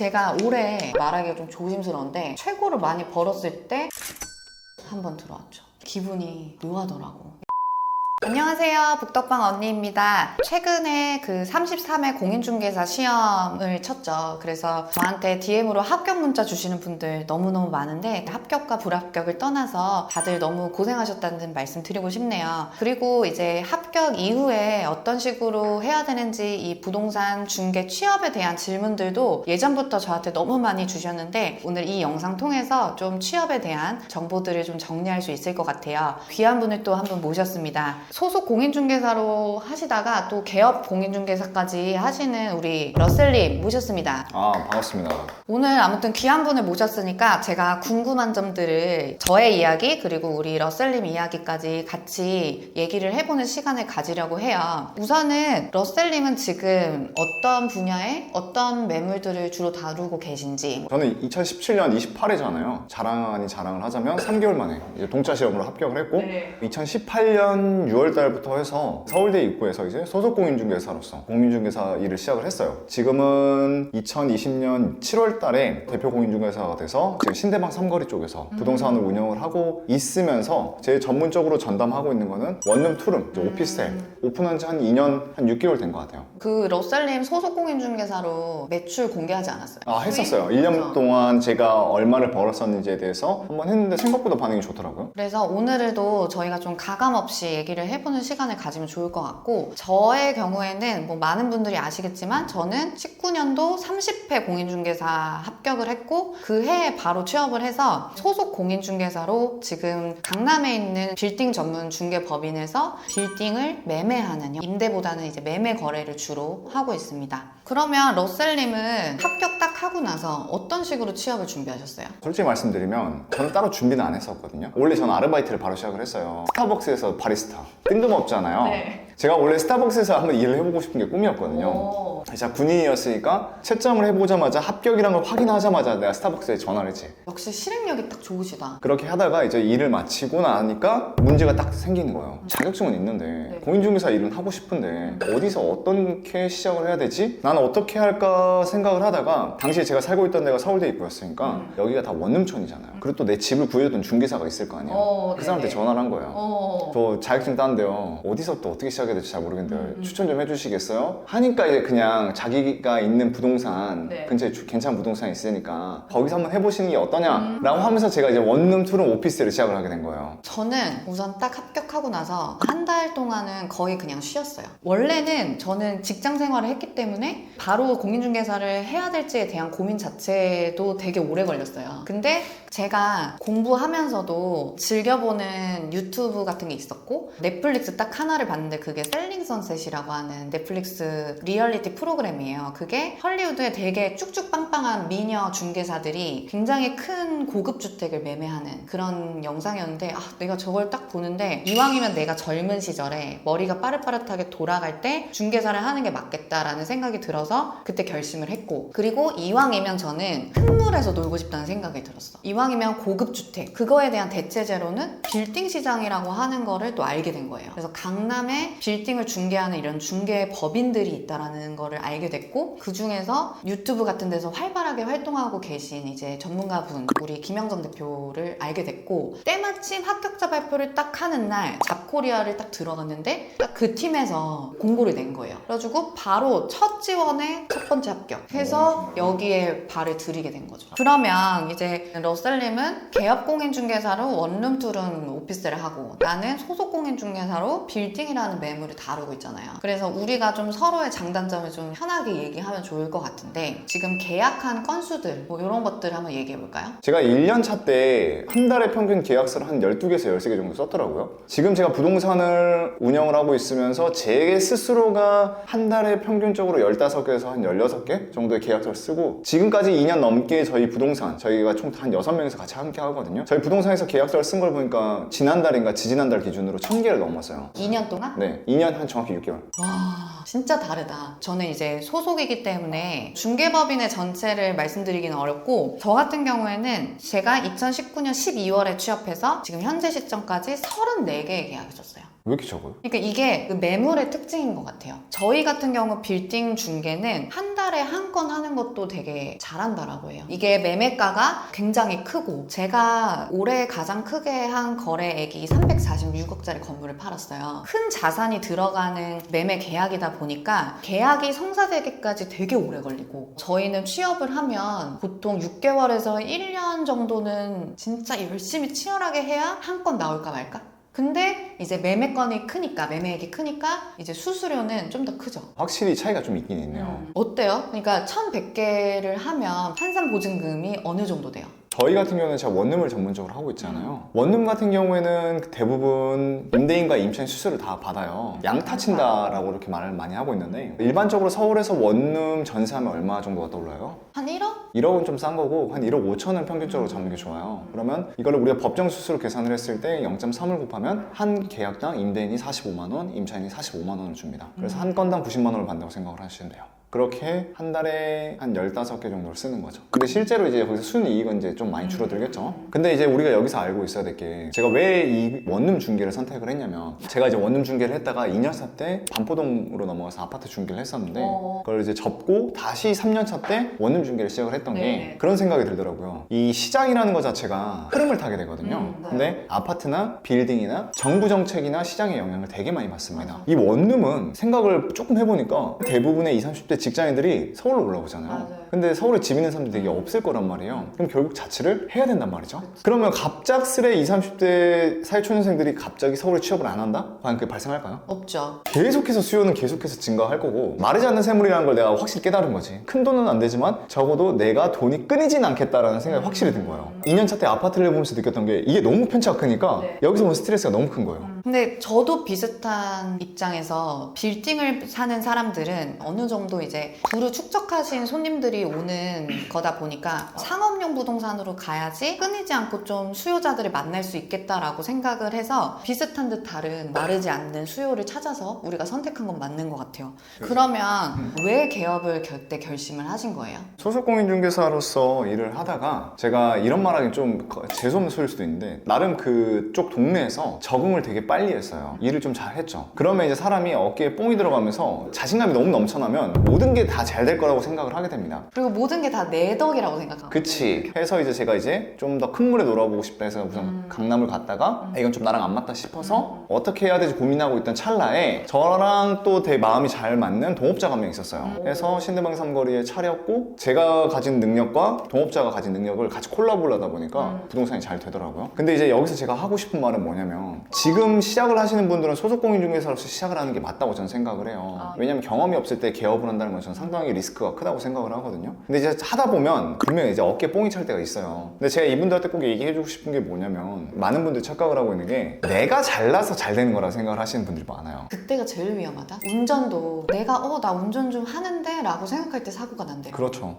제가 올해 말하기가 좀 조심스러운데 최고를 많이 벌었을 때 한번 들어왔죠. 기분이 묘하더라고. 안녕하세요. 북덕방 언니입니다. 최근에 그 33회 공인중개사 시험을 쳤죠. 그래서 저한테 DM으로 합격 문자 주시는 분들 너무너무 많은데 합격과 불합격을 떠나서 다들 너무 고생하셨다는 말씀 드리고 싶네요. 그리고 이제 합격 이후에 어떤 식으로 해야 되는지 이 부동산 중개 취업에 대한 질문들도 예전부터 저한테 너무 많이 주셨는데 오늘 이 영상 통해서 좀 취업에 대한 정보들을 좀 정리할 수 있을 것 같아요. 귀한 분을 또 한 분 모셨습니다. 소속 공인중개사로 하시다가 또 개업 공인중개사까지 하시는 우리 러셀님 모셨습니다. 반갑습니다. 오늘 아무튼 귀한 분을 모셨으니까 제가 궁금한 점들을 저의 이야기 그리고 우리 러셀님 이야기까지 같이 얘기를 해보는 시간을 가지려고 해요. 우선은 러셀님은 지금 어떤 분야에 어떤 매물들을 주로 다루고 계신지. 저는 2017년 28회잖아요. 자랑 아닌 자랑을 하자면 3개월 만에 이제 동차 시험으로 합격을 했고 2018년 6월달부터 해서 서울대 입구에서 이제 소속 공인중개사로서 공인중개사 일을 시작을 했어요. 지금은 2020년 7월달에 대표 공인중개사가 돼서 지금 신대방 삼거리 쪽에서 부동산을 운영을 하고 있으면서 제일 전문적으로 전담하고 있는 거는 원룸, 투룸, 오피스텔 오픈한 지 한 2년, 한 6개월 된 것 같아요. 그 러셀님 소속 공인중개사로 매출 공개하지 않았어요? 했었어요. 1년 동안 제가 얼마를 벌었었는지에 대해서 한번 했는데 생각보다 반응이 좋더라고요. 그래서 오늘도 저희가 좀 가감없이 얘기를 해보는 시간을 가지면 좋을 것 같고, 저의 경우에는 뭐 많은 분들이 아시겠지만 저는 19년도 30회 공인중개사 합격을 했고 그 해에 바로 취업을 해서 소속 공인중개사로 지금 강남에 있는 빌딩 전문 중개법인에서 빌딩을 매매하는 임대보다는 이제 매매 거래를 주로 하고 있습니다. 그러면 러셀님은 합격 딱 하고 나서 어떤 식으로 취업을 준비하셨어요? 솔직히 말씀드리면 저는 따로 준비는 안 했었거든요. 원래 저는 아르바이트를 바로 시작을 했어요. 스타벅스에서 바리스타. 뜬금없잖아요. 네. 제가 원래 스타벅스에서 한번 일을 해보고 싶은 게 꿈이었거든요. 제가 군인이었으니까 채점을 해보자마자 합격이란 걸 확인하자마자 내가 스타벅스에 전화를 했지. 역시 실행력이 딱 좋으시다. 그렇게 하다가 이제 일을 마치고 나니까 문제가 딱 생기는 거예요. 자격증은 있는데 공인중개사 일은 하고 싶은데 어디서 어떻게 시작을 해야 되지? 나는 어떻게 할까 생각을 하다가 당시에 제가 살고 있던 데가 서울대 입구였으니까 여기가 다 원룸촌이잖아요. 그리고 또 내 집을 구해줬던 중개사가 있을 거 아니에요. 그 사람한테 전화를 한 거예요. 저 자격증 땄는데요. 어디서 또 어떻게 시작해야 될지 잘 모르겠는데 추천 좀 해주시겠어요? 하니까 이제 그냥 자기가 있는 부동산 근처에 괜찮은 부동산이 있으니까 거기서 한번 해보시는 게 어떠냐라고 하면서 제가 이제 원룸, 투룸, 오피스를 시작을 하게 된 거예요. 저는 우선 딱 합격하고 나서 한 달 동안은 거의 그냥 쉬었어요. 원래는 저는 직장 생활을 했기 때문에 바로 공인중개사를 해야 될지에 대한 고민 자체도 되게 오래 걸렸어요. 근데 제가 공부하면서도 즐겨보는 유튜브 같은 게 있었고 넷플릭스 딱 하나를 봤는데 그게 셀링 선셋이라고 하는 넷플릭스 리얼리티 프로그램이에요. 그게 헐리우드에 되게 쭉쭉 빵빵한 미녀 중개사들이 굉장히 큰 고급 주택을 매매하는 그런 영상이었는데 내가 저걸 딱 보는데 이왕이면 내가 젊은 시절에 머리가 빠릇빠릇하게 돌아갈 때 중개사를 하는 게 맞겠다라는 생각이 들어서 그때 결심을 했고, 그리고 이왕이면 저는 흙물에서 놀고 싶다는 생각이 들었어. 이왕이면 고급 주택, 그거에 대한 대체제로는 빌딩 시장이라고 하는 거를 또 알게 된 거예요. 그래서 강남에 빌딩을 중개하는 이런 중개 법인들이 있다라는 거를 알게 됐고, 그 중에서 유튜브 같은 데서 활발하게 활동하고 계신 이제 전문가분 우리 김영정 대표를 알게 됐고, 때마침 합격자 발표를 딱 하는 날 잡코리아를 딱 들어갔는데 딱 그 팀에서 공고를 낸 거예요. 그래가지고 바로 첫 지원에 첫 번째 합격해서 여기에 발을 들이게 된 거죠. 그러면 이제 러셀님은 개업 공인중개사로 원룸, 투룸, 오피스를 하고 나는 소속 공인중개사로 빌딩이라는 매물을 다루고 있잖아요. 그래서 우리가 좀 서로의 장단점을 좀 편하게 얘기하면 좋을 것 같은데 지금 계약한 건수들 뭐 이런 것들 한번 얘기해 볼까요? 제가 1년 차 때 한 달에 평균 계약서를 한 12개에서 13개 정도 썼더라고요. 지금 제가 부동산을 운영을 하고 있으면서 제 스스로가 한 달에 평균적으로 15개에서 한 16개 정도의 계약서를 쓰고 지금까지 2년 넘게 저희 부동산 저희가 총 한 6명에서 같이 함께 하거든요. 저희 부동산에서 계약서를 쓴 걸 보니까 지난달인가 지지난달 기준으로 1000개를 넘었어요. 2년 동안? 네, 2년 한 정확히 6개월. 와, 진짜 다르다. 저는 이제 소속이기 때문에 중개법인의 전체를 말씀드리기는 어렵고 저 같은 경우에는 제가 2019년 12월에 취업해서 지금 현재 시점까지 34개의 계약을 썼어요. 왜 이렇게 적어요? 그러니까 이게 그 매물의 특징인 것 같아요. 저희 같은 경우 빌딩 중개는 한 달에 한 건 하는 것도 되게 잘한다라고 해요. 이게 매매가가 굉장히 크고 제가 올해 가장 크게 한 거래액이 346억짜리 건물을 팔았어요. 큰 자산이 들어가는 매매 계약이다 보니까 계약이 성사되기까지 되게 오래 걸리고 저희는 취업을 하면 보통 6개월에서 1년 정도는 진짜 열심히 치열하게 해야 한 건 나올까 말까? 근데 이제 매매건이 크니까 매매액이 크니까 이제 수수료는 좀 더 크죠. 확실히 차이가 좀 있긴 있네요. 어때요? 그러니까 1,100개를 하면 환산보증금이 어느 정도 돼요? 저희 같은 경우는 제가 원룸을 전문적으로 하고 있잖아요. 원룸 같은 경우에는 대부분 임대인과 임차인 수수료를 다 받아요. 양타 친다라고 이렇게 말을 많이 하고 있는데 일반적으로 서울에서 원룸 전세하면 얼마 정도가 떠올라요? 한 1억? 1억은 좀 싼 거고 한 1억 5천은 평균적으로 잡는 게 좋아요. 그러면 이거를 우리가 법정 수수료 계산을 했을 때 0.3을 곱하면 한 계약당 임대인이 45만 원, 임차인이 45만 원을 줍니다. 그래서 한 건당 90만 원을 받는다고 생각을 하시면 돼요. 그렇게 한 달에 한 15개 정도를 쓰는 거죠. 근데 실제로 이제 거기서 순이익은 이제 좀 많이 줄어들겠죠. 근데 이제 우리가 여기서 알고 있어야 될 게 제가 왜 이 원룸 중개를 선택을 했냐면 제가 이제 원룸 중개를 했다가 2년차 때 반포동으로 넘어가서 아파트 중개를 했었는데 그걸 이제 접고 다시 3년차 때 원룸 중개를 시작을 했던 게 그런 생각이 들더라고요. 이 시장이라는 것 자체가 흐름을 타게 되거든요. 근데 아파트나 빌딩이나 정부 정책이나 시장의 영향을 되게 많이 받습니다. 이 원룸은 생각을 조금 해보니까 대부분의 20, 30대 직장인들이 서울로 올라오잖아요. 근데 서울에 집 있는 사람들이 되게 없을 거란 말이에요. 그럼 결국 자취를 해야 된단 말이죠. 그러면 갑작스레 20, 30대 사회초년생들이 갑자기 서울에 취업을 안 한다? 과연 그게 발생할까요? 없죠. 계속해서 수요는 계속해서 증가할 거고 마르지 않는 샘물이라는 걸 내가 확실히 깨달은 거지. 큰 돈은 안 되지만 적어도 내가 돈이 끊이진 않겠다라는 생각이 확실히 든 거예요. 2년차 때 아파트를 보면서 느꼈던 게 이게 너무 편차가 크니까 여기서 온 스트레스가 너무 큰 거예요. 근데 저도 비슷한 입장에서 빌딩을 사는 사람들은 어느 정도 이제 두루 축적하신 손님들이 오는 거다 보니까 상업용 부동산으로 가야지 끊이지 않고 좀 수요자들을 만날 수 있겠다라고 생각을 해서 비슷한 듯 다른 마르지 않는 수요를 찾아서 우리가 선택한 건 맞는 것 같아요. 그러면 왜 개업을 그때 결심을 하신 거예요? 소속공인중개사로서 일을 하다가 제가 이런 말하기 좀 재수없는 소리일 수도 있는데 나름 그쪽 동네에서 적응을 되게 빨리 했어요. 일을 좀 잘했죠. 그러면 이제 사람이 어깨에 뽕이 들어가면서 자신감이 너무 넘쳐나면 모든 게 다 잘 될 거라고 생각을 하게 됩니다. 그리고 모든 게 다 내 덕이라고 생각하고. 그치. 해서 이제 제가 이제 좀 더 큰 물에 놀아보고 싶다 해서 우선 강남을 갔다가 이건 좀 나랑 안 맞다 싶어서 어떻게 해야 되지 고민하고 있던 찰나에 저랑 또 되게 마음이 잘 맞는 동업자가 한 명 있었어요. 그래서 신대방 삼거리에 차렸고 제가 가진 능력과 동업자가 가진 능력을 같이 콜라보를 하다 보니까 부동산이 잘 되더라고요. 근데 이제 여기서 제가 하고 싶은 말은 뭐냐면 지금 시작을 하시는 분들은 소속공인중개사로서 시작을 하는 게 맞다고 저는 생각을 해요. 왜냐면 경험이 없을 때 개업을 한다는 건 저는 상당히 리스크가 크다고 생각을 하거든요. 근데 이제 하다 보면 분명히 이제 어깨에 뽕이 찰 때가 있어요. 근데 제가 이분들한테 꼭 얘기해주고 싶은 게 뭐냐면 많은 분들이 착각을 하고 있는 게 내가 잘나서 잘 되는 거라 생각을 하시는 분들이 많아요. 그때가 제일 위험하다. 운전도 내가 나 운전 좀 하는데 라고 생각할 때 사고가 난대요. 그렇죠.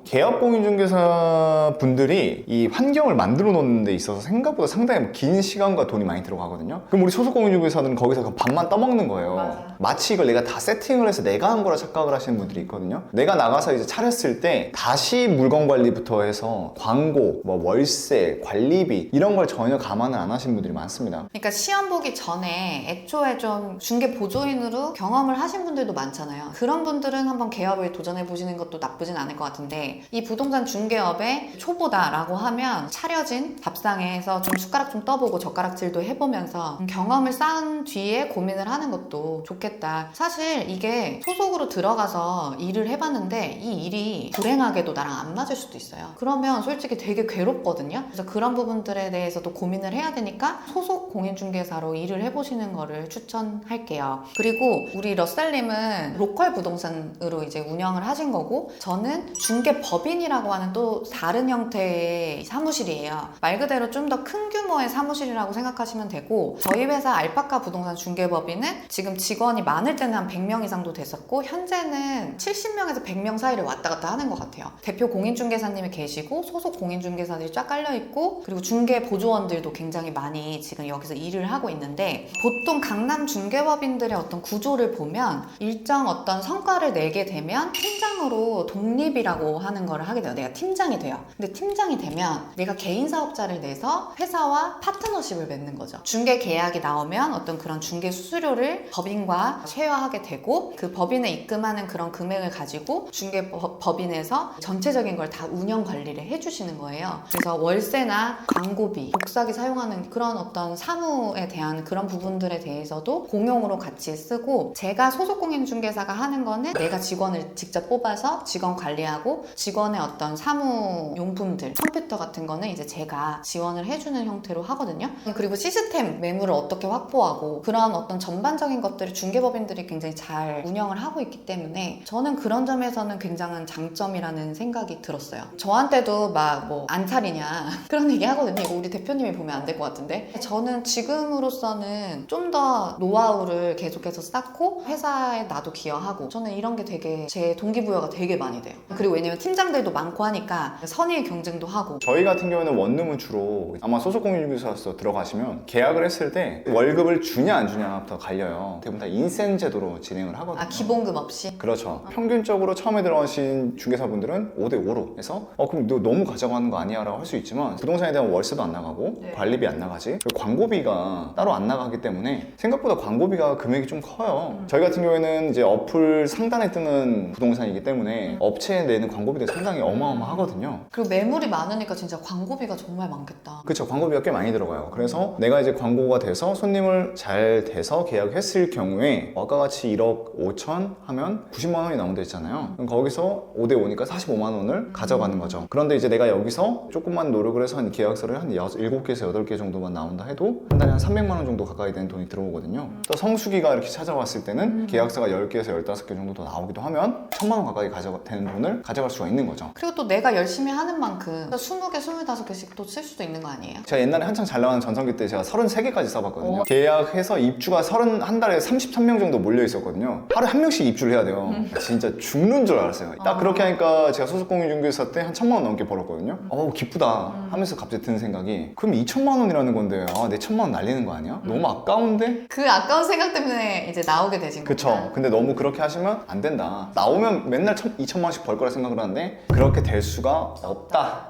개업공인중개사 분들이 이 환경을 만들어 놓는 데 있어서 생각보다 상당히 긴 시간과 돈이 많이 들어가거든요. 그럼 우리 소속공인중개사들은 거기서 그 밥만 떠먹는 거예요. 맞아. 마치 이걸 내가 다 세팅을 해서 내가 한 거라 착각을 하시는 분들이 있거든요. 내가 나가서 이제 차렸을 때 다시 물건 관리부터 해서 광고, 뭐 월세, 관리비 이런 걸 전혀 감안을 안 하시는 분들이 많습니다. 그러니까 시험 보기 전에 애초에 좀 중개 보조인으로 경험을 하신 분들도 많잖아요. 그런 분들은 한번 개업을 도전해 보시는 것도 나쁘진 않을 것 같은데 이 부동산 중개업의 초보다라고 하면 차려진 밥상에서 좀 숟가락 좀 떠보고 젓가락질도 해보면서 경험을 쌓은 뒤에 고민을 하는 것도 좋겠다. 사실 이게 소속으로 들어가서 일을 해봤는데 이 일이 불행하게도 나랑 안 맞을 수도 있어요. 그러면 솔직히 되게 괴롭거든요. 그래서 그런 부분들에 대해서도 고민을 해야 되니까 소속 공인중개사로 일을 해보시는 거를 추천할게요. 그리고 우리 러셀님은 로컬 부동산으로 이제 운영을 하신 거고 저는 중개법인이라고 하는 또 다른 형태의 사무실이에요. 말 그대로 좀 더 큰 규모의 사무실이라고 생각하시면 되고 저희 회사 알파카 부동산 중개법인은 지금 직원이 많을 때는 한 100명 이상도 됐었고 현재는 70명에서 100명 사이를 왔다 갔다 하는 것 같아요. 대표 공인중개사님이 계시고 소속 공인중개사들이 쫙 깔려있고 그리고 중개 보조원들도 굉장히 많이 지금 여기서 일을 하고 있는데 보통 강남 중개법인들의 어떤 구조를 보면 일정 어떤 성과를 내게 되면 팀장으로 독립이라고 하는 거를 하게 돼요. 내가 팀장이 돼요. 근데 팀장이 되면 내가 개인 사업자를 내서 회사와 파트너십을 맺는 거죠. 중개 계약이 나오면 어떤 그런 중개 수수료를 법인과 쉐어하게 되고 그 법인에 입금하는 그런 금액을 가지고 중개 법인에서 전체적인 걸 다 운영 관리를 해주시는 거예요. 그래서 월세나 광고비, 복사기 사용하는 그런 어떤 사무에 대한 그런 부분들에 대해서도 공용으로 같이 쓰고 제가 소속 공인중개사가 하는 거는 내가 직원을 직접 뽑아서 직원 관리하고 직원의 어떤 사무 용품들, 컴퓨터 같은 거는 이제 제가 지원을 해주는 형태로 하거든요. 그리고 시스템 매물을 어떻게 확보하고 그런 어떤 전반적인 것들을 중개법인들이 굉장히 잘 운영을 하고 있기 때문에 저는 그런 점에서는 굉장한 장점이라는 생각이 들었어요. 저한테도 막 뭐 안 차리냐 그런 얘기 하거든요. 이거 우리 대표님이 보면 안 될 것 같은데 저는 지금으로서는 좀 더 노하우를 계속해서 쌓고 회사에 나도 기여하고 저는 이런 게 되게 제 동기부여가 되게 많이 돼요. 그리고 왜냐면 팀장들도 많고 하니까 선의의 경쟁도 하고 저희 같은 경우는 원룸은 주로 아마 소속 공인중개사로서 들어가시면 계약을 했을 때 월급을 주냐 안 주냐부터 갈려요. 대부분 다 인센 제도로 진행을 하거든요. 아 기본급 없이? 그렇죠. 평균적으로 처음에 들어가신 중개사분들은 5대5로 해서 그럼 너 너무 가져가는 거 아니야? 라고 할 수 있지만 부동산에 대한 월세도 안 나가고 네. 관리비 안 나가지 그리고 광고비가 따로 안 나가기 때문에 생각보다 광고비가 금액이 좀 커요. 저희 같은 경우에는 이제 어플 상단에 뜨는 부동산이기 때문에 업체에 내는 광고비도 상당히 어마어마하거든요. 그리고 매물이 많으니까 진짜 광고비가 정말 많겠다. 그렇죠. 광고비가 꽤 많이 들어가요. 그래서 내가 이제 광고가 돼서 손님을 잘 돼서 계약했을 경우에 아까 같이 1억 5천 하면 90만 원이 나온다 했잖아요. 그럼 거기서 5대5니까 45만 원을 가져가는 거죠. 그런데 이제 내가 여기서 조금만 노력을 해서 한 계약서를 한 7개에서 8개 정도만 나온다 해도 한 달에 한 300만 원 정도 가까이 되는 돈이 들어오거든요. 또 성수기가 이렇게 찾아왔을 때는 계약서가 10개에서 15개 정도 더 나오기도 하면 1000만 원 가까이 되는 돈을 가져갈 수가 있는 거죠. 그리고 또 내가 열심히 하는 만큼 20개, 25개씩 또 쓸 수도 있는 거 아니에요? 제가 옛날에 한창 잘 나가는 전성기 때 제가 33개까지 써봤거든요. 계약해서 입주가 한 달에 33명 정도 몰려 있었거든요. 하루에 한 명씩 입주를 해야 돼요. 진짜 죽는 줄 알았어요. 딱 그렇게 하니까 제가 소속공인중개사 때 한 1000만 원 넘게 벌었거든요. 기쁘다 하면서 갑자기 드는 생각이 그럼 2천만 원이라는 건데 내 1000만 원 날리는 거 아니야? 너무 아까운데? 그 아까운 생각 때문에 이제 나오게 되신 거예요. 그쵸. 근데 너무 그렇게 하시면 안 된다. 나오면 맨날 2천만 원씩 벌 거라 생각을 하는데 그렇게 될 수가 없다.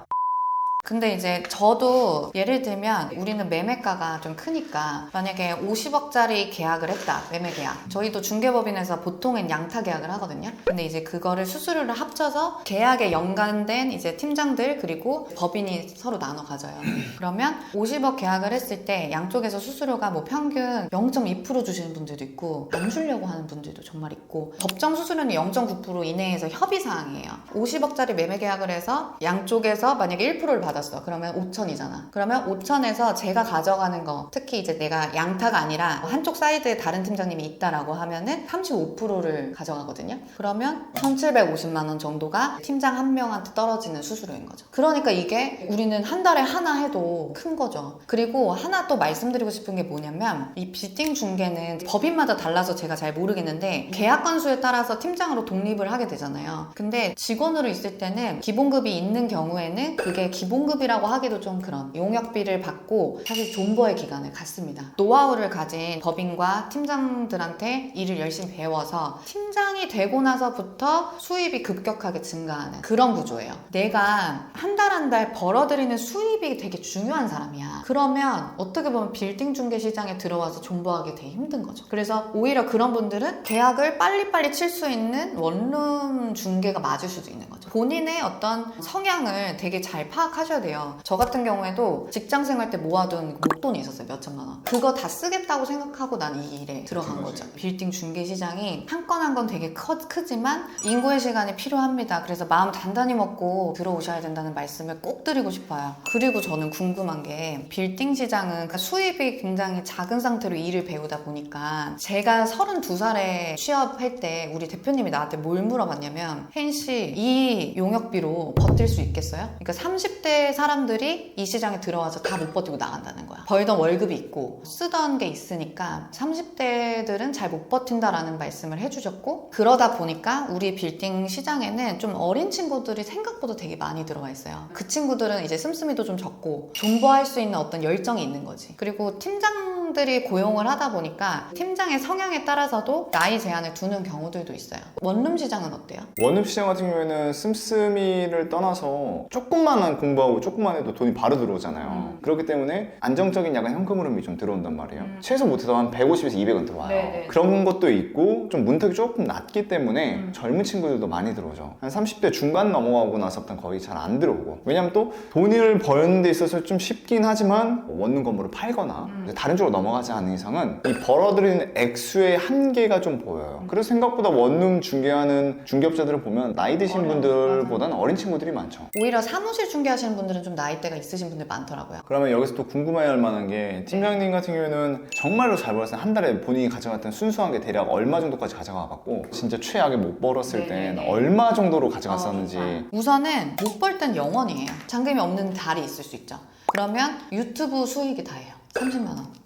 근데 이제 저도 예를 들면 우리는 매매가가 좀 크니까 만약에 50억짜리 계약을 했다. 매매 계약. 저희도 중개법인에서 보통은 양타 계약을 하거든요. 근데 이제 그거를 수수료를 합쳐서 계약에 연관된 이제 팀장들 그리고 법인이 서로 나눠 가져요. 그러면 50억 계약을 했을 때 양쪽에서 수수료가 뭐 평균 0.2% 주시는 분들도 있고 안 주려고 하는 분들도 정말 있고 법정 수수료는 0.9% 이내에서 협의사항이에요. 50억짜리 매매 계약을 해서 양쪽에서 만약에 1%를 받았어. 그러면 5천이잖아. 그러면 5천에서 제가 가져가는 거 특히 이제 내가 양타가 아니라 한쪽 사이드에 다른 팀장님이 있다라고 하면은 35%를 가져가거든요. 그러면 1,750만 원 정도가 팀장 한 명한테 떨어지는 수수료인 거죠. 그러니까 이게 우리는 한 달에 하나 해도 큰 거죠. 그리고 하나 또 말씀드리고 싶은 게 뭐냐면 이 빌딩 중개는 법인마다 달라서 제가 잘 모르겠는데 계약 건수에 따라서 팀장으로 독립을 하게 되잖아요. 근데 직원으로 있을 때는 기본급이 있는 경우에는 그게 기본급이라고 하기도 좀 그런 용역비를 받고 사실 존버의 기간을 갖습니다. 노하우를 가진 법인과 팀장들한테 일을 열심히 배워서 팀장이 되고 나서부터 수입이 급격하게 증가하는 그런 구조예요. 내가 한 달 한 달 벌어들이는 수입이 되게 중요한 사람이야. 그러면 어떻게 보면 빌딩 중개 시장에 들어와서 존버하기 되게 힘든 거죠. 그래서 오히려 그런 분들은 계약을 빨리빨리 칠 수 있는 원룸 중개가 맞을 수도 있는 거죠. 본인의 어떤 성향을 되게 잘 파악하셔야 돼요. 저 같은 경우에도 직장 생활 때 모아둔 목돈이 있었어요. 몇 천만 원. 그거 다 쓰겠다고 생각하고 난 이 일에 들어간 거죠. 빌딩 중개 시장이 한 건 한 건 되게 크지만 인고의 시간이 필요합니다. 그래서 마음 단단히 먹고 들어오셔야 된다는 된다라는 말씀을 꼭 드리고 싶어요. 그리고 저는 궁금한 게 빌딩 시장은 그러니까 수입이 굉장히 작은 상태로 일을 배우다 보니까 제가 32살에 취업할 때 우리 대표님이 나한테 뭘 물어봤냐면 혜인 씨, 이 용역비로 버틸 수 있겠어요? 그러니까 30대 사람들이 이 시장에 들어와서 다 못 버티고 나간다는 거야. 벌던 월급이 있고 쓰던 게 있으니까 30대들은 잘 못 버틴다라는 말씀을 해주셨고 그러다 보니까 우리 빌딩 시장에는 좀 어린 친구들이 생각보다 되게 많이 들어와 있어요. 그 친구들은 이제 씀씀이도 좀 적고 존버할 수 있는 어떤 열정이 있는 거지. 그리고 팀장들이 고용을 하다 보니까 팀장의 성향에 따라서도 나이 제한을 두는 경우들도 있어요. 원룸 시장은 어때요? 원룸 시장 같은 경우에는 씀씀이를 떠나서 조금만 공부하고 조금만 해도 돈이 바로 들어오잖아요. 그렇기 때문에 안정적인 약간 현금 흐름이 좀 들어온단 말이에요. 최소 못해도 한 150에서 200은 들어와요. 네네. 그런 것도 있고 좀 문턱이 조금 낮기 때문에 젊은 친구들도 많이 들어오죠. 한 30대 중간 넘어가고 나서부터는 거의 잘 안 들어오고, 왜냐면 또 돈을 버는 데 있어서 좀 쉽긴 하지만 원룸 건물을 팔거나 다른 쪽으로 넘어가지 않는 이상은 이 벌어들이는 액수의 한계가 좀 보여요. 그래서 생각보다 원룸 중개하는 중개업자들을 보면 나이 드신 분들보다는 어린 친구들이 많죠. 오히려 사무실 중개하시는 분들은 좀 나이대가 있으신 분들 많더라고요. 그러면 여기서 또 궁금해할 만한 게, 팀장님 같은 경우에는 정말로 잘 벌었을 때 한 달에 본인이 가져갔던 순수한 게 대략 얼마 정도까지 가져가 봤고, 진짜 최악에 못 벌었을 땐 얼마 정도로 가져갔었는지. 우선은 못 벌 땐 영원이에요. 잔금이 없는 달이 있을 수 있죠. 그러면 유튜브 수익이 다예요. 30만 원.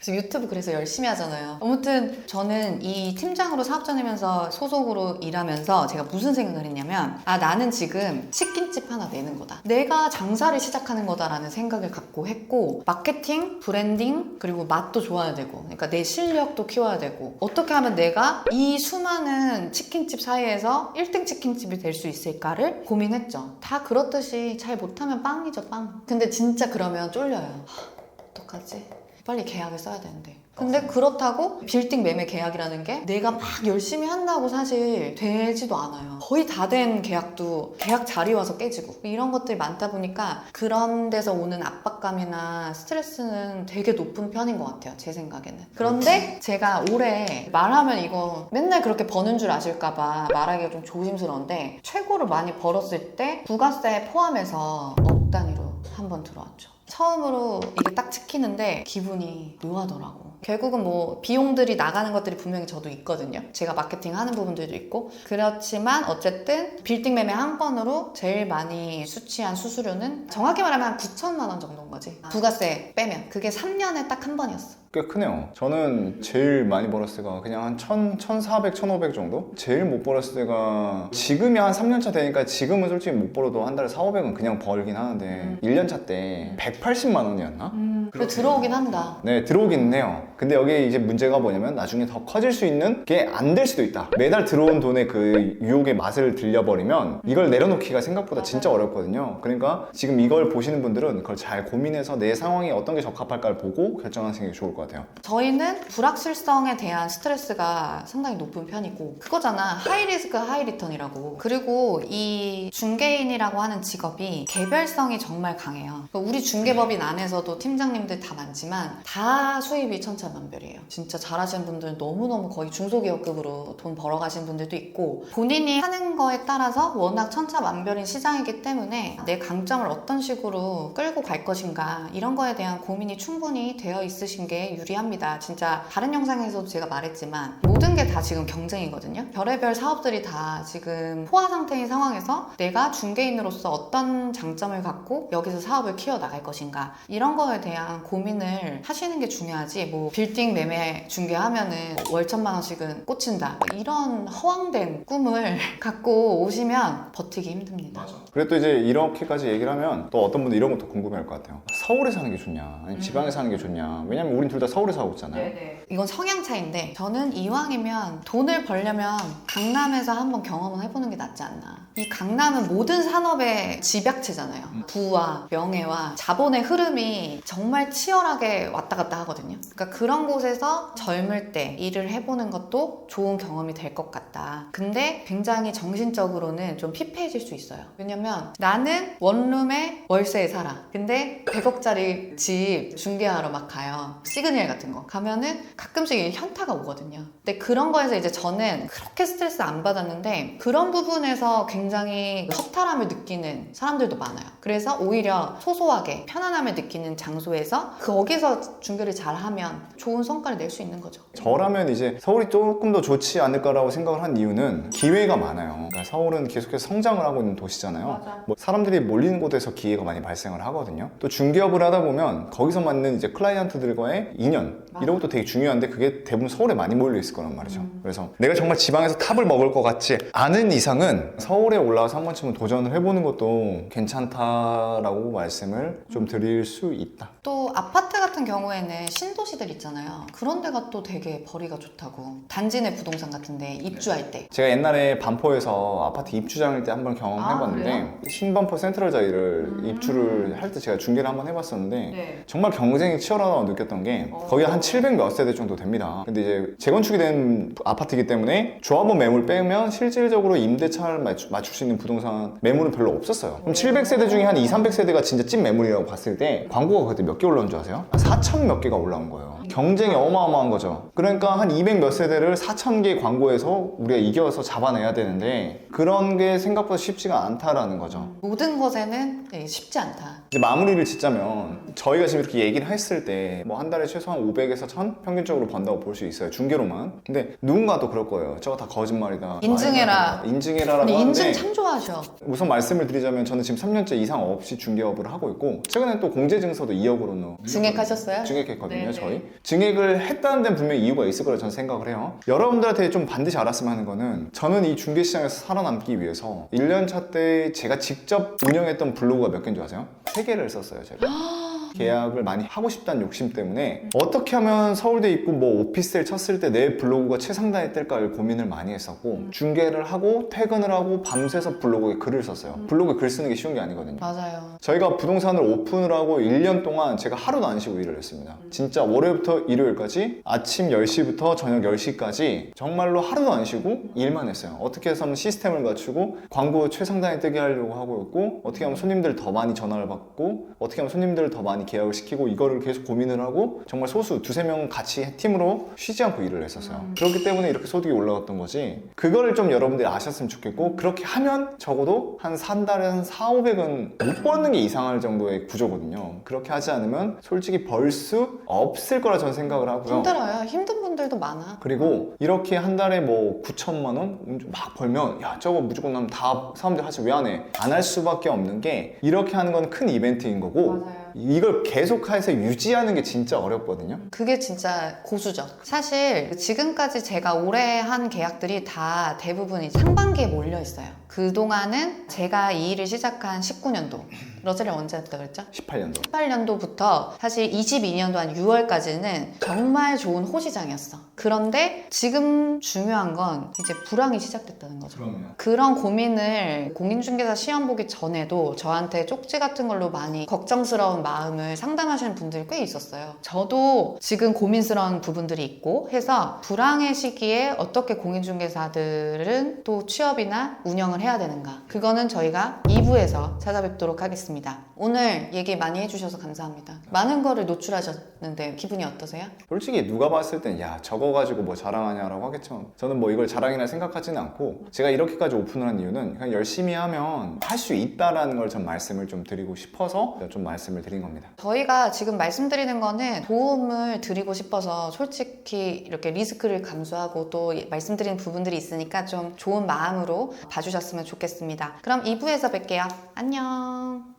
그래서 유튜브 그래서 열심히 하잖아요. 아무튼 저는 이 팀장으로 사업자내면서 소속으로 일하면서 제가 무슨 생각을 했냐면, 아, 나는 지금 치킨집 하나 내는 거다. 내가 장사를 시작하는 거다라는 생각을 갖고 했고, 마케팅, 브랜딩, 그리고 맛도 좋아야 되고, 그러니까 내 실력도 키워야 되고, 어떻게 하면 내가 이 수많은 치킨집 사이에서 1등 치킨집이 될 수 있을까를 고민했죠. 다 그렇듯이 잘 못하면 빵이죠, 빵. 근데 진짜 그러면 쫄려요. 어떡하지? 빨리 계약을 써야 되는데. 근데 그렇다고 빌딩 매매 계약이라는 게 내가 막 열심히 한다고 사실 되지도 않아요. 거의 다 된 계약도 계약 자리 와서 깨지고 이런 것들이 많다 보니까 그런 데서 오는 압박감이나 스트레스는 되게 높은 편인 것 같아요, 제 생각에는. 그런데 제가 올해 말하면 이거 맨날 그렇게 버는 줄 아실까봐 말하기가 좀 조심스러운데, 최고로 많이 벌었을 때 부가세 포함해서 억 단위로 한번 들어왔죠. 처음으로 이게 딱 찍히는데 기분이 묘하더라고. 결국은 뭐 비용들이 나가는 것들이 분명히 저도 있거든요. 제가 마케팅 하는 부분들도 있고. 그렇지만 어쨌든 빌딩 매매 한 건으로 제일 많이 수취한 수수료는 정확히 말하면 한 9천만 원 정도인 거지. 부가세 빼면. 그게 3년에 딱 한 번이었어. 꽤 크네요. 저는 제일 많이 벌었을 때가 그냥 한 1,400, 1,500 정도? 제일 못 벌었을 때가, 지금이 한 3년차 되니까 지금은 솔직히 못 벌어도 한 달에 4,500은 그냥 벌긴 하는데 1년차 때 180만 원이었나? 그래 들어오긴 한다. 네, 들어오긴 해요. 근데 여기 이제 문제가 뭐냐면 나중에 더 커질 수 있는 게 안 될 수도 있다. 매달 들어온 돈의 그 유혹의 맛을 들려버리면 이걸 내려놓기가 생각보다 진짜 어렵거든요. 그러니까 지금 이걸 보시는 분들은 그걸 잘 고민해서 내 상황이 어떤 게 적합할까를 보고 결정하시는 게 좋을 것 같아요. 저희는 불확실성에 대한 스트레스가 상당히 높은 편이고, 그거잖아, 하이리스크 하이리턴이라고. 그리고 이 중개인이라고 하는 직업이 개별성이 정말 강해요. 우리 중개법인 안에서도 팀장님들 다 많지만 다 수입이 천차만별이에요. 진짜 잘하시는 분들은 너무너무 거의 중소기업급으로 돈 벌어가시는 분들도 있고, 본인이 하는 거에 따라서 워낙 천차만별인 시장이기 때문에 내 강점을 어떤 식으로 끌고 갈 것인가, 이런 거에 대한 고민이 충분히 되어 있으신 게 유리합니다. 진짜 다른 영상에서도 제가 말했지만 모든 게 다 지금 경쟁이거든요. 별의별 사업들이 다 지금 포화 상태인 상황에서 내가 중개인으로서 어떤 장점을 갖고 여기서 사업을 키워나갈 것인가, 이런 거에 대한 고민을 하시는 게 중요하지, 뭐 빌딩 매매 중개하면은 월 1,000만 원씩은 꽂힌다, 이런 허황된 꿈을 갖고 오시면 버티기 힘듭니다. 맞아. 그리고 또 이제 이렇게까지 얘기를 하면 또 어떤 분들 이런 것도 궁금해할 것 같아요. 서울에 사는 게 좋냐 아니면 지방에 사는 게 좋냐. 왜냐면 우린 둘 다 서울에 살고 있잖아요. 이건 성향 차이인데, 저는 이왕이면 돈을 벌려면 강남에서 한번 경험을 해보는 게 낫지 않나. 이 강남은 모든 산업의 집약체잖아요. 부와 명예와 자본 자본의 흐름이 정말 치열하게 왔다 갔다 하거든요. 그러니까 그런 곳에서 젊을 때 일을 해보는 것도 좋은 경험이 될 것 같다. 근데 굉장히 정신적으로는 좀 피폐해질 수 있어요. 왜냐면 나는 원룸에 월세에 살아. 근데 100억짜리 집 중개하러 막 가요. 시그널 같은 거. 가면은 가끔씩 현타가 오거든요. 근데 그런 거에서 이제 저는 그렇게 스트레스 안 받았는데 그런 부분에서 굉장히 허탈함을 느끼는 사람들도 많아요. 그래서 오히려 소소하게 편안함을 느끼는 장소에서 거기서 중개를 잘하면 좋은 성과를 낼 수 있는 거죠. 저라면 이제 서울이 조금 더 좋지 않을까라고 생각을 한 이유는 기회가 많아요. 그러니까 서울은 계속해서 성장을 하고 있는 도시잖아요. 맞아. 뭐 사람들이 몰리는 곳에서 기회가 많이 발생을 하거든요. 또 중개업을 하다 보면 거기서 맞는 이제 클라이언트들과의 인연 이런 것도 되게 중요한데 그게 대부분 서울에 많이 몰려 있을 거란 말이죠. 그래서 내가 정말 지방에서 탑을 먹을 것 같지 않은 이상은 서울에 올라와서 한 번쯤은 도전을 해보는 것도 괜찮다라고 말씀을 좀 드릴 수 있다. 또 아파트 같은 경우에는 신도시들 있잖아요. 그런 데가 또 되게 벌이가 좋다고. 단지 내 부동산 같은데 입주할 때. 제가 옛날에 반포에서 아파트 입주장일 때 한번 경험해봤는데 신반포 센트럴자리를 입주를 할 때 제가 중개를 한번 해봤었는데 네. 정말 경쟁이 치열하다고 느꼈던 게 거기 한 700 몇 세대 정도 됩니다. 근데 이제 재건축이 된 아파트이기 때문에 조합원 매물 빼면 실질적으로 임대차를 맞출 수 있는 부동산 매물은 별로 없었어요. 그럼 700세대 중에 한 2, 300세대가 진짜 찐 매물이라고 봤을 때 광고가 그때 몇 개 올라온 줄 아세요? 4천 몇 개가 올라온 거예요. 경쟁이 어마어마한 거죠. 그러니까 한 200 몇 세대를 4,000개 광고에서 우리가 이겨서 잡아내야 되는데 그런 게 생각보다 쉽지가 않다라는 거죠. 모든 것에는 쉽지 않다. 이제 마무리를 짓자면 저희가 지금 이렇게 얘기를 했을 때 뭐 한 달에 최소한 500에서 1000 평균적으로 번다고 볼 수 있어요. 중개로만. 근데 누군가도 그럴 거예요. 저거 다 거짓말이다. 인증해라. 인증해라라고 근데 인증 하는데 참 좋아하셔. 우선 말씀을 드리자면 저는 지금 3년째 이상 없이 중개업을 하고 있고 최근에 또 공제증서도 2억으로는 증액하셨어요? 증액했거든요. 네네. 저희 증액을 했다는 데는 분명히 이유가 있을 거라 저는 생각을 해요. 여러분들한테 좀 반드시 알았으면 하는 거는 저는 이 중개시장에서 살아남기 위해서 1년차 때 제가 직접 운영했던 블로그가 몇 개인 줄 아세요? 3개를 썼어요. 제가 계약을 많이 하고 싶다는 욕심 때문에 어떻게 하면 서울대 입구 뭐 오피스텔 쳤을 때 내 블로그가 최상단에 뜰까를 고민을 많이 했었고 중개를 하고 퇴근을 하고 밤새서 블로그에 글을 썼어요. 블로그에 글 쓰는 게 쉬운 게 아니거든요. 맞아요. 저희가 부동산을 오픈을 하고 1년 동안 제가 하루도 안 쉬고 일을 했습니다. 진짜 월요일부터 일요일까지 아침 10시부터 저녁 10시까지 정말로 하루도 안 쉬고 일만 했어요. 어떻게 해서는 시스템을 갖추고 광고 최상단에 뜨게 하려고 하고 있고 어떻게 하면 손님들 더 많이 전화를 받고 어떻게 하면 손님들을 더 많이 계약을 시키고 이거를 계속 고민을 하고 정말 소수 두세 명 같이 팀으로 쉬지 않고 일을 했었어요. 그렇기 때문에 이렇게 소득이 올라갔던 거지 그거를 좀 여러분들이 아셨으면 좋겠고 그렇게 하면 적어도 한 3달에 한 4, 500은 못 버는 게 이상할 정도의 구조거든요. 그렇게 하지 않으면 솔직히 벌 수 없을 거라 저는 생각을 하고요. 힘들어요. 힘든 분들도 많아. 그리고 이렇게 한 달에 뭐 9천만 원 막 벌면 야 저거 무조건 하면 다 사람들이 하지 왜 안 해? 안 할 수밖에 없는 게 이렇게 하는 건 큰 이벤트인 거고 맞아요. 이걸 계속해서 유지하는 게 진짜 어렵거든요. 그게 진짜 고수죠. 사실 지금까지 제가 올해 한 계약들이 다 대부분이 상반기에 몰려 있어요. 그동안은 제가 이 일을 시작한 19년도 러셀이 언제 했다 그랬죠? 18년도 18년도부터 사실 22년도 한 6월까지는 정말 좋은 호시장이었어. 그런데 지금 중요한 건 이제 불황이 시작됐다는 거죠. 그럼요. 그런 고민을 공인중개사 시험 보기 전에도 저한테 쪽지 같은 걸로 많이 걱정스러운 마음을 상담하시는 분들이 꽤 있었어요. 저도 지금 고민스러운 부분들이 있고 해서 불황의 시기에 어떻게 공인중개사들은 또 취업이나 운영을 해야 되는가 그거는 저희가 2부에서 찾아뵙도록 하겠습니다. 오늘 얘기 많이 해주셔서 감사합니다. 많은 거를 노출하셨는데 기분이 어떠세요? 솔직히 누가 봤을 땐 야 저거 가지고 뭐 자랑하냐라고 하겠죠. 저는 뭐 이걸 자랑이라 생각하지는 않고 제가 이렇게까지 오픈을 한 이유는 그냥 열심히 하면 할 수 있다라는 걸 좀 말씀을 좀 드리고 싶어서 좀 말씀을 드린 겁니다. 저희가 지금 말씀드리는 거는 도움을 드리고 싶어서 솔직히 이렇게 리스크를 감수하고 또 말씀드리는 부분들이 있으니까 좀 좋은 마음으로 봐주셨으면 좋겠습니다. 그럼 2부에서 뵐게요. 안녕.